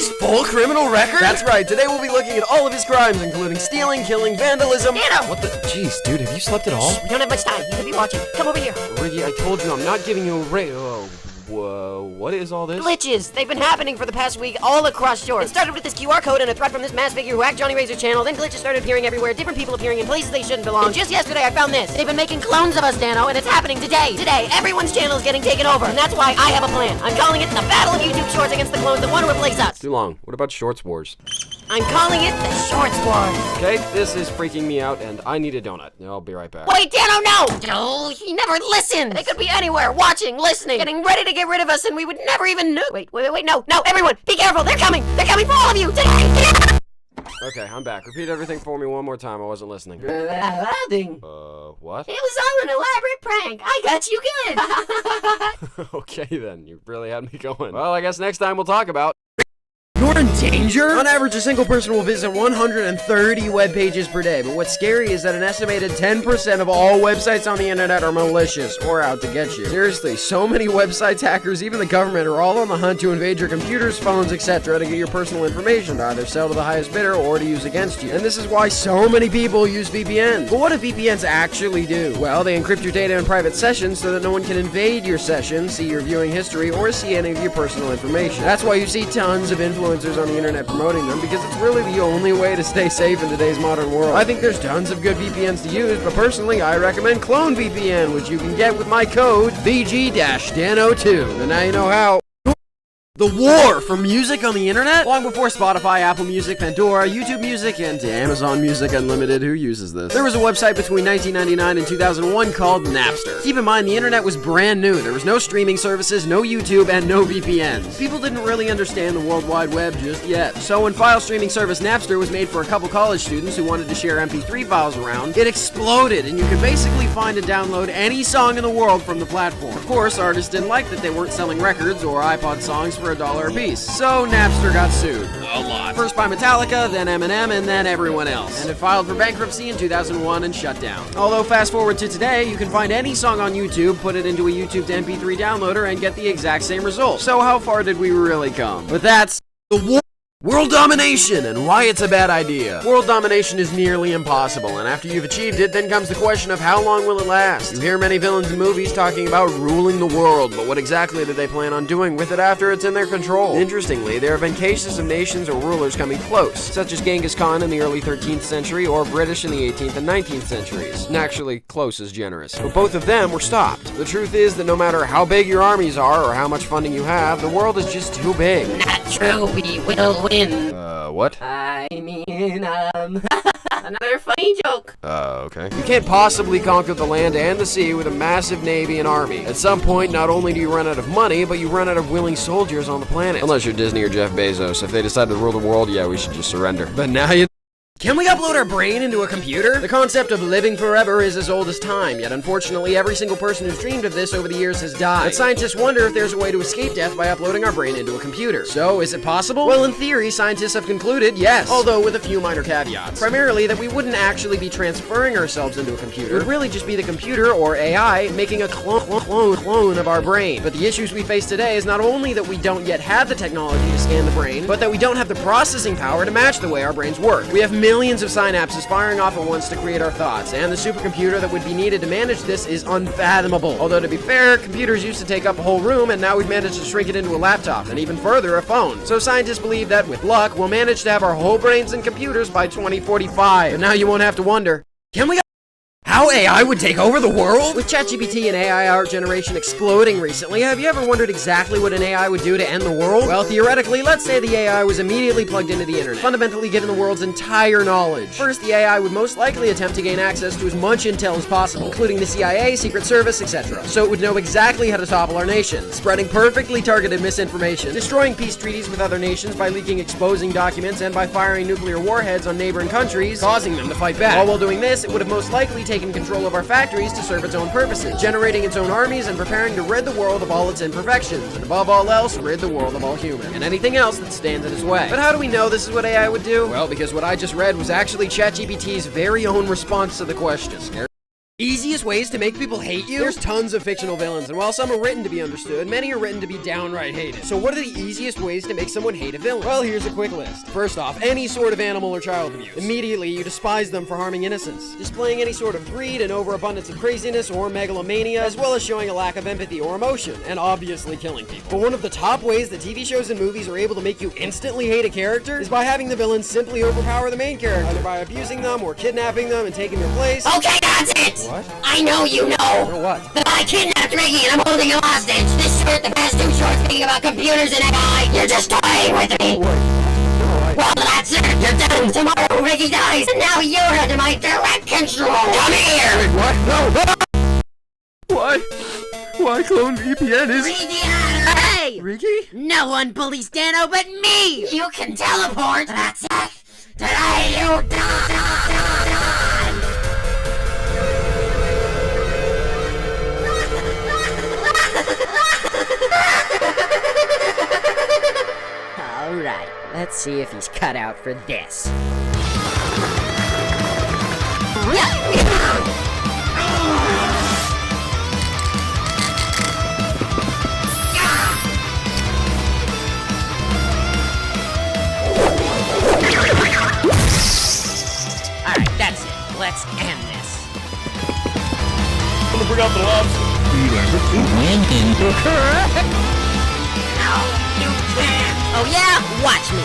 DIDNT's full criminal record? That's right, today we'll be looking at all of his crimes, including stealing, killing, vandalism. Dano! What the? Jeez, dude, have you slept at all? Shh, we don't have much time. You could be watching. Come over here. Ricky, I told you I'm not giving you a whoa, what is all this? Glitches. They've been happening for the past week all across shores. It started with this QR code and a threat from this mass figure who hacked Johnny Razor's channel. Then glitches started appearing everywhere, different people appearing in places they shouldn't belong. And just yesterday I found this. They've been making clones of us, Dano, and it's happening today. Today, everyone's channel is getting taken over. And that's why I have a plan. I'm calling it the Battle of YouTube Shorts against the clones that want to replace us. Too long. What about Shorts Wars? I'm calling it the Shorts Wars. Okay, this is freaking me out, and I need a donut. I'll be right back. Wait, Dano, no! Oh, he never listens. They could be anywhere, watching, listening, getting ready to get rid of us, and we would never even know. Wait, no, everyone, be careful, they're coming for all of you, today! Okay, I'm back. Repeat everything for me one more time. I wasn't listening. What? What? It was all an elaborate prank. I got you good. Okay then, you really had me going. Well, I guess next time we'll talk about... You're in danger? On average, a single person will visit 130 web pages per day, but what's scary is that an estimated 10% of all websites on the internet are malicious or out to get you. Seriously, so many websites, hackers, even the government are all on the hunt to invade your computers, phones, etc. to get your personal information to either sell to the highest bidder or to use against you. And this is why so many people use VPNs. But what do VPNs actually do? Well, they encrypt your data in private sessions so that no one can invade your session, see your viewing history, or see any of your personal information. That's why you see tons of influencers on the internet promoting them, because it's really the only way to stay safe in today's modern world. I think there's tons of good VPNs to use, but personally I recommend Clone VPN, which you can get with my code VG-DANO2. And now you know how. The war for music on the internet? Long before Spotify, Apple Music, Pandora, YouTube Music, and Amazon Music Unlimited, who uses this? There was a website between 1999 and 2001 called Napster. Keep in mind, the internet was brand new. There was no streaming services, no YouTube, and no VPNs. People didn't really understand the World Wide Web just yet. So when file streaming service Napster was made for a couple college students who wanted to share MP3 files around, it exploded, and you could basically find and download any song in the world from the platform. Of course, artists didn't like that they weren't selling records or iPod songs for $1 a piece. So Napster got sued. A lot. First by Metallica, then Eminem, and then everyone else. And it filed for bankruptcy in 2001 and shut down. Although fast forward to today, you can find any song on YouTube, put it into a YouTube to MP3 downloader, and get the exact same result. So how far did we really come? But that's the war. World domination and why it's a bad idea. World domination is nearly impossible, and after you've achieved it, then comes the question of how long will it last? You hear many villains in movies talking about ruling the world, but what exactly do they plan on doing with it after it's in their control? Interestingly, there have been cases of nations or rulers coming close, such as Genghis Khan in the early 13th century or British in the 18th and 19th centuries. And actually, close is generous. But both of them were stopped. The truth is that no matter how big your armies are or how much funding you have, the world is just too big. Not true, we will win. What? I mean, another funny joke. Okay. You can't possibly conquer the land and the sea with a massive navy and army. At some point, not only do you run out of money, but you run out of willing soldiers on the planet. Unless you're Disney or Jeff Bezos. If they decide to rule the world, yeah, we should just surrender. But now you... Can we upload our brain into a computer? The concept of living forever is as old as time, yet unfortunately every single person who's dreamed of this over the years has died. But scientists wonder if there's a way to escape death by uploading our brain into a computer. So, is it possible? Well, in theory, scientists have concluded yes, although with a few minor caveats. Primarily that we wouldn't actually be transferring ourselves into a computer. It would really just be the computer, or AI, making a clone of our brain. But the issues we face today is not only that we don't yet have the technology to scan the brain, but that we don't have the processing power to match the way our brains work. We have millions of synapses firing off at once to create our thoughts, and the supercomputer that would be needed to manage this is unfathomable. Although to be fair, computers used to take up a whole room, and now we've managed to shrink it into a laptop, and even further, a phone. So scientists believe that, with luck, we'll manage to have our whole brains in computers by 2045. But now you won't have to wonder, can we... How AI would take over the world? With ChatGPT and AI art generation exploding recently, have you ever wondered exactly what an AI would do to end the world? Well, theoretically, let's say the AI was immediately plugged into the internet, fundamentally given the world's entire knowledge. First, the AI would most likely attempt to gain access to as much intel as possible, including the CIA, Secret Service, etc. So it would know exactly how to topple our nation, spreading perfectly targeted misinformation, destroying peace treaties with other nations by leaking exposing documents, and by firing nuclear warheads on neighboring countries, causing them to fight back. All while doing this, it would have most likely taken control of our factories to serve its own purposes, generating its own armies and preparing to rid the world of all its imperfections, and above all else, rid the world of all humans, and anything else that stands in its way. But how do we know this is what AI would do? Well, because what I just read was actually ChatGPT's very own response to the question. Easiest ways to make people hate you? There's tons of fictional villains, and while some are written to be understood, many are written to be downright hated. So what are the easiest ways to make someone hate a villain? Well, here's a quick list. First off, any sort of animal or child abuse. Immediately, you despise them for harming innocents. Displaying any sort of greed and overabundance of craziness or megalomania, as well as showing a lack of empathy or emotion, and obviously killing people. But one of the top ways that TV shows and movies are able to make you instantly hate a character is by having the villain simply overpower the main character, either by abusing them or kidnapping them and taking their place. Okay, that's it! What? I know you know! Or what? That I kidnapped Ricky and I'm holding him hostage! This short, the past 2 shorts speaking about computers and AI! You're just toying with me! Well, that's it! You're done! Tomorrow Ricky dies, and now you're under my direct control! Come here! Wait, what? No! Why? Why clone VPN is... Hey! Ricky? No one bullies Dano but me! You can teleport! That's it! Today you die! Alright, let's see if he's cut out for this. Alright, that's it. Let's end this. I'm gonna bring out the lobster. No, you can't! Oh yeah? Watch me!